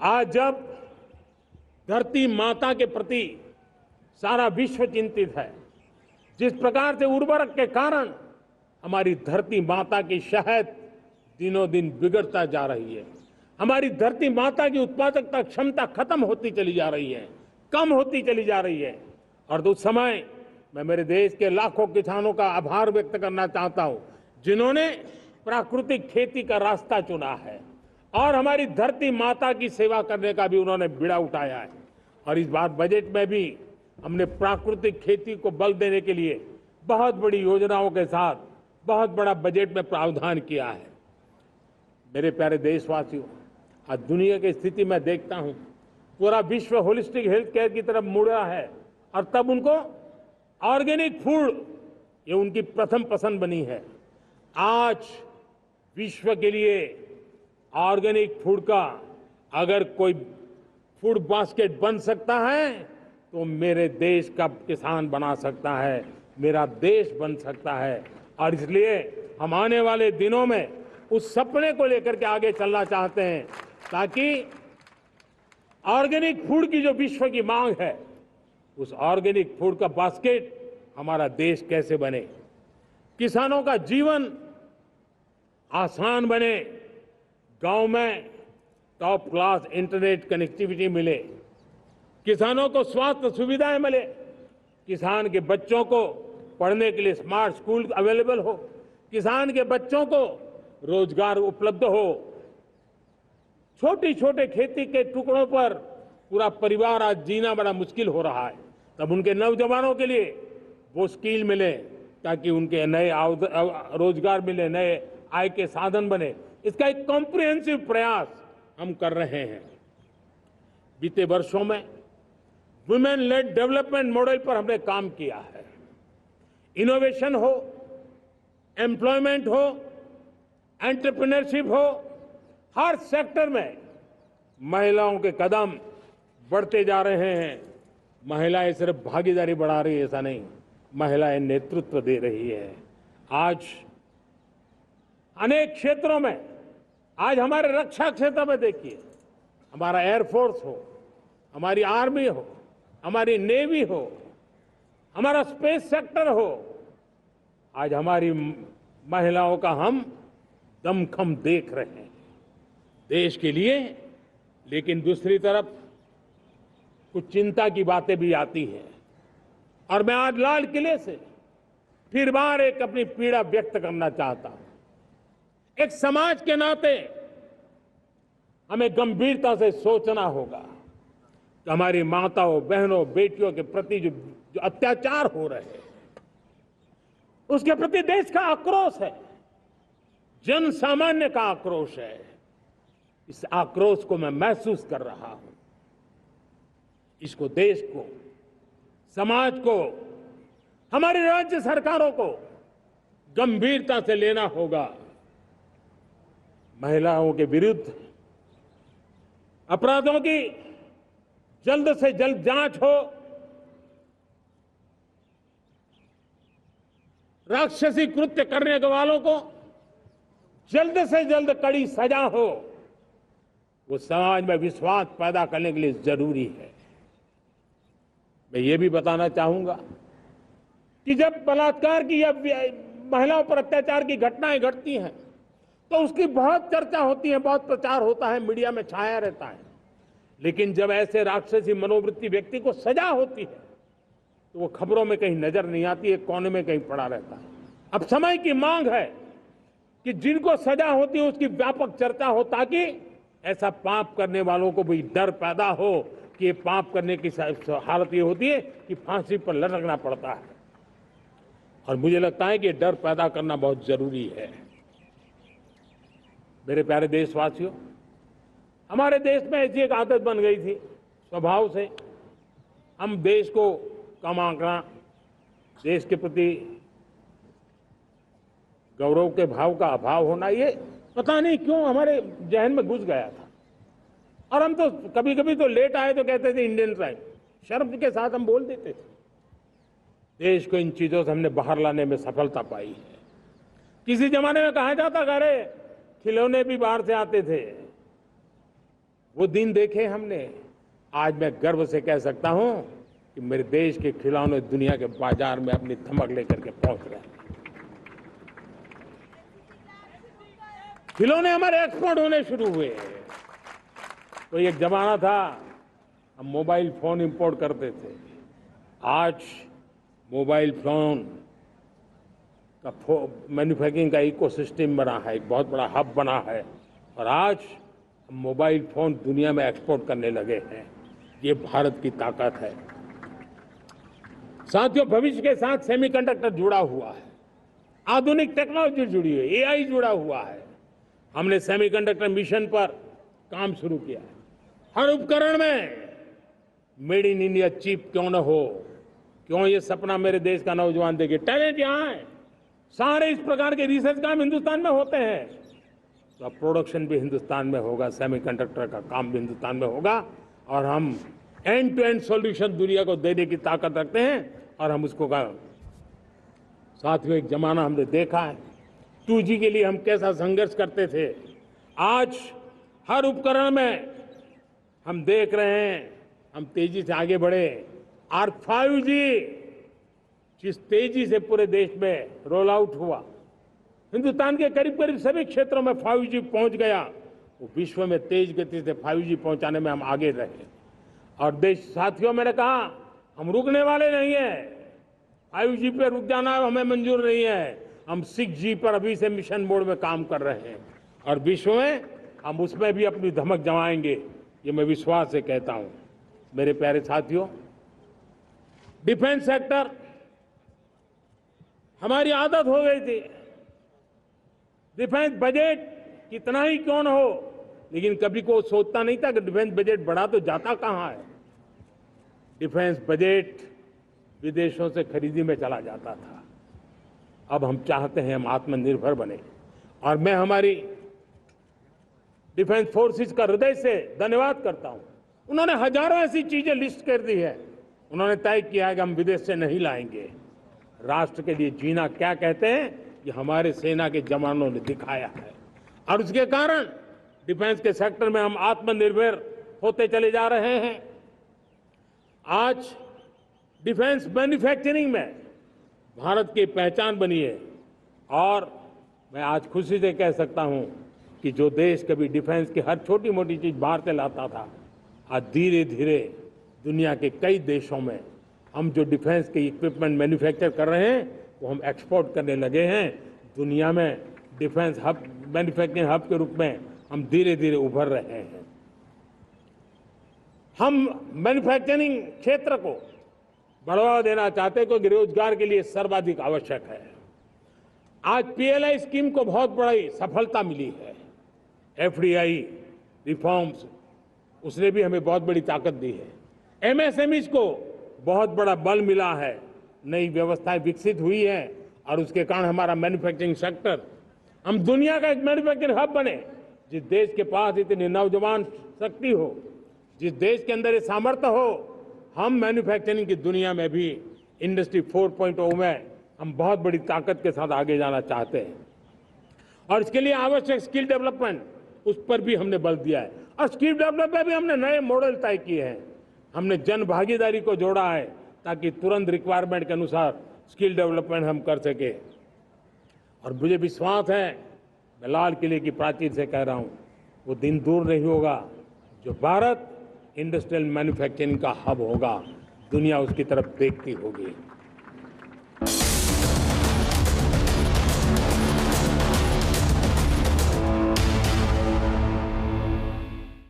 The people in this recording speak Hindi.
आज जब धरती माता के प्रति सारा विश्व चिंतित है, जिस प्रकार से उर्वरक के कारण हमारी धरती माता की शहद दिनों दिन बिगड़ता जा रही है, हमारी धरती माता की उत्पादकता क्षमता खत्म होती चली जा रही है, कम होती चली जा रही है। और उस समय मैं मेरे देश के लाखों किसानों का आभार व्यक्त करना चाहता हूं, जिन्होंने प्राकृतिक खेती का रास्ता चुना है और हमारी धरती माता की सेवा करने का भी उन्होंने बीड़ा उठाया है। और इस बार बजट में भी हमने प्राकृतिक खेती को बल देने के लिए बहुत बड़ी योजनाओं के साथ बहुत बड़ा बजट में प्रावधान किया है। मेरे प्यारे देशवासियों, आज दुनिया की स्थिति में देखता हूं, पूरा विश्व होलिस्टिक हेल्थ केयर की तरफ मुड़ा है और तब उनको ऑर्गेनिक फूड ये उनकी प्रथम पसंद बनी है। आज विश्व के लिए ऑर्गेनिक फूड का अगर कोई फूड बास्केट बन सकता है तो मेरे देश का किसान बना सकता है, मेरा देश बन सकता है। और इसलिए हम आने वाले दिनों में उस सपने को लेकर के आगे चलना चाहते हैं, ताकि ऑर्गेनिक फूड की जो विश्व की मांग है, उस ऑर्गेनिक फूड का बास्केट हमारा देश कैसे बने, किसानों का जीवन आसान बने, गांव में टॉप क्लास इंटरनेट कनेक्टिविटी मिले, किसानों को स्वास्थ्य सुविधाएं मिले, किसान के बच्चों को पढ़ने के लिए स्मार्ट स्कूल अवेलेबल हो, किसान के बच्चों को रोजगार उपलब्ध हो। छोटी छोटे खेती के टुकड़ों पर पूरा परिवार आज जीना बड़ा मुश्किल हो रहा है, तब उनके नौजवानों के लिए वो स्किल मिले ताकि उनके नए रोजगार मिले, नए आय के साधन बने। इसका एक कॉम्प्रिहेंसिव प्रयास हम कर रहे हैं। बीते वर्षों में वुमेन लेड डेवलपमेंट मॉडल पर हमने काम किया है। इनोवेशन हो, एम्प्लॉयमेंट हो, एंटरप्रेन्योरशिप हो, हर सेक्टर में महिलाओं के कदम बढ़ते जा रहे हैं। महिलाएं सिर्फ भागीदारी बढ़ा रही है ऐसा नहीं, महिलाएं नेतृत्व दे रही है। आज अनेक क्षेत्रों में, आज हमारे रक्षा क्षेत्र में देखिए, हमारा एयरफोर्स हो, हमारी आर्मी हो, हमारी नेवी हो, हमारा स्पेस सेक्टर हो, आज हमारी महिलाओं का हम दमखम देख रहे हैं देश के लिए। लेकिन दूसरी तरफ कुछ चिंता की बातें भी आती हैं और मैं आज लाल किले से फिर बार एक अपनी पीड़ा व्यक्त करना चाहता हूं। एक समाज के नाते हमें गंभीरता से सोचना होगा कि हमारी माताओं, बहनों, बेटियों के प्रति जो अत्याचार हो रहे हैं, उसके प्रति देश का आक्रोश है, जन सामान्य का आक्रोश है। इस आक्रोश को मैं महसूस कर रहा हूं। इसको देश को, समाज को, हमारी राज्य सरकारों को गंभीरता से लेना होगा। महिलाओं के विरुद्ध अपराधों की जल्द से जल्द जांच हो, राक्षसी कृत्य करने वालों को जल्द से जल्द कड़ी सजा हो, वो समाज में विश्वास पैदा करने के लिए जरूरी है। मैं ये भी बताना चाहूंगा कि जब बलात्कार की या महिलाओं पर अत्याचार की घटनाएं घटती हैं तो उसकी बहुत चर्चा होती है, बहुत प्रचार होता है, मीडिया में छाया रहता है। लेकिन जब ऐसे राक्षसी मनोवृत्ति व्यक्ति को सजा होती है तो वो खबरों में कहीं नजर नहीं आती है, कोने में कहीं पड़ा रहता है। अब समय की मांग है कि जिनको सजा होती है उसकी व्यापक चर्चा हो, ताकि ऐसा पाप करने वालों को भी डर पैदा हो कि ये पाप करने की हालत ये होती है कि फांसी पर लटकना पड़ता है। और मुझे लगता है कि डर पैदा करना बहुत जरूरी है। मेरे प्यारे देशवासियों, हमारे देश में ऐसी एक आदत बन गई थी स्वभाव से, हम देश को कम आंकना, देश के प्रति गौरव के भाव का अभाव होना, ये पता नहीं क्यों हमारे जहन में घुस गया था। और हम तो कभी कभी तो लेट आए तो कहते थे इंडियन टाइम, शर्म के साथ हम बोल देते थे। देश को इन चीजों से हमने बाहर लाने में सफलता पाई है। किसी जमाने में कहा जाता, अरे खिलौने भी बाहर से आते थे, वो दिन देखे हमने। आज मैं गर्व से कह सकता हूं कि मेरे देश के खिलौने दुनिया के बाजार में अपनी धमक लेकर के पहुंच रहे हैं। खिलौने हमारे एक्सपोर्ट होने शुरू हुए। तो एक जमाना था हम मोबाइल फोन इंपोर्ट करते थे। आज मोबाइल फोन का मैन्युफैक्चरिंग का इकोसिस्टम बना है, एक बहुत बड़ा हब बना है, और आज हम मोबाइल फोन दुनिया में एक्सपोर्ट करने लगे हैं। ये भारत की ताकत है। साथियों, भविष्य के साथ सेमीकंडक्टर जुड़ा हुआ है, आधुनिक टेक्नोलॉजी जुड़ी है, एआई जुड़ा हुआ है। हमने सेमीकंडक्टर मिशन पर काम शुरू किया है। हर उपकरण में मेड इन इंडिया चिप क्यों न हो, क्यों ये सपना मेरे देश का नौजवान देखे। टैलेंट यहाँ है, सारे इस प्रकार के रिसर्च काम हिंदुस्तान में होते हैं, तो अब प्रोडक्शन भी हिंदुस्तान में होगा, सेमीकंडक्टर का काम भी हिंदुस्तान में होगा, और हम एंड टू एंड सॉल्यूशन दुनिया को देने की ताकत रखते हैं, और हम उसको साथियों एक जमाना हमने देखा है 2G के लिए हम कैसा संघर्ष करते थे। आज हर उपकरण में हम देख रहे हैं हम तेजी से आगे बढ़े, और 5G जिस तेजी से पूरे देश में रोल आउट हुआ, हिंदुस्तान के करीब करीब सभी क्षेत्रों में 5G पहुंच गया। वो विश्व में तेज गति से 5G पहुंचाने में हम आगे रहे। और देश साथियों, मैंने कहा हम रुकने वाले नहीं हैं। 5G पे रुक जाना हमें मंजूर नहीं है। हम 6G पर अभी से मिशन मोड में काम कर रहे हैं, और विश्व में हम उसमें भी अपनी धमक जमाएंगे, ये मैं विश्वास से कहता हूं। मेरे प्यारे साथियों, डिफेंस सेक्टर हमारी आदत हो गई थी। डिफेंस बजट कितना ही क्यों न हो, लेकिन कभी कोई सोचता नहीं था कि डिफेंस बजट बढ़ा तो जाता कहां है। डिफेंस बजट विदेशों से खरीदी में चला जाता था। अब हम चाहते हैं हम आत्मनिर्भर बने, और मैं हमारी डिफेंस फोर्सेस का हृदय से धन्यवाद करता हूं। उन्होंने हजारों ऐसी चीजें लिस्ट कर दी है। उन्होंने तय किया है कि हम विदेश से नहीं लाएंगे। राष्ट्र के लिए जीना क्या कहते हैं, ये हमारे सेना के जवानों ने दिखाया है, और उसके कारण डिफेंस के सेक्टर में हम आत्मनिर्भर होते चले जा रहे हैं। आज डिफेंस मैन्युफैक्चरिंग में भारत की पहचान बनी है, और मैं आज खुशी से कह सकता हूं कि जो देश कभी डिफेंस की हर छोटी मोटी चीज बाहर से लाता था, आज धीरे धीरे दुनिया के कई देशों में हम जो डिफेंस के इक्विपमेंट मैन्युफैक्चर कर रहे हैं वो हम एक्सपोर्ट करने लगे हैं। दुनिया में डिफेंस हब, मैन्युफैक्चरिंग हब के रूप में हम धीरे धीरे उभर रहे हैं। हम मैन्युफैक्चरिंग क्षेत्र को बढ़ावा देना चाहते हैं, क्योंकि रोजगार के लिए सर्वाधिक आवश्यक है। आज PLI स्कीम को बहुत बड़ी सफलता मिली है। FDI रिफॉर्म्स, उसने भी हमें बहुत बड़ी ताकत दी है। MSMEs को बहुत बड़ा बल मिला है, नई व्यवस्थाएं विकसित हुई है, और उसके कारण हमारा मैन्युफैक्चरिंग सेक्टर, हम दुनिया का एक मैन्युफैक्चरिंग हब बने। जिस देश के पास इतनी नौजवान शक्ति हो, जिस देश के अंदर ये सामर्थ्य हो, हम मैन्युफैक्चरिंग की दुनिया में भी इंडस्ट्री 4.0 में हम बहुत बड़ी ताकत के साथ आगे जाना चाहते हैं, और इसके लिए आवश्यक स्किल डेवलपमेंट, उस पर भी हमने बल दिया है। और स्किल डेवलपमेंट में भी हमने नए मॉडल तय किए हैं। हमने जन भागीदारी को जोड़ा है, ताकि तुरंत रिक्वायरमेंट के अनुसार स्किल डेवलपमेंट हम कर सके। और मुझे विश्वास है, मैं लाल किले की प्राचीर से कह रहा हूं, वो दिन दूर नहीं होगा जो भारत इंडस्ट्रियल मैन्युफैक्चरिंग का हब होगा, दुनिया उसकी तरफ देखती होगी।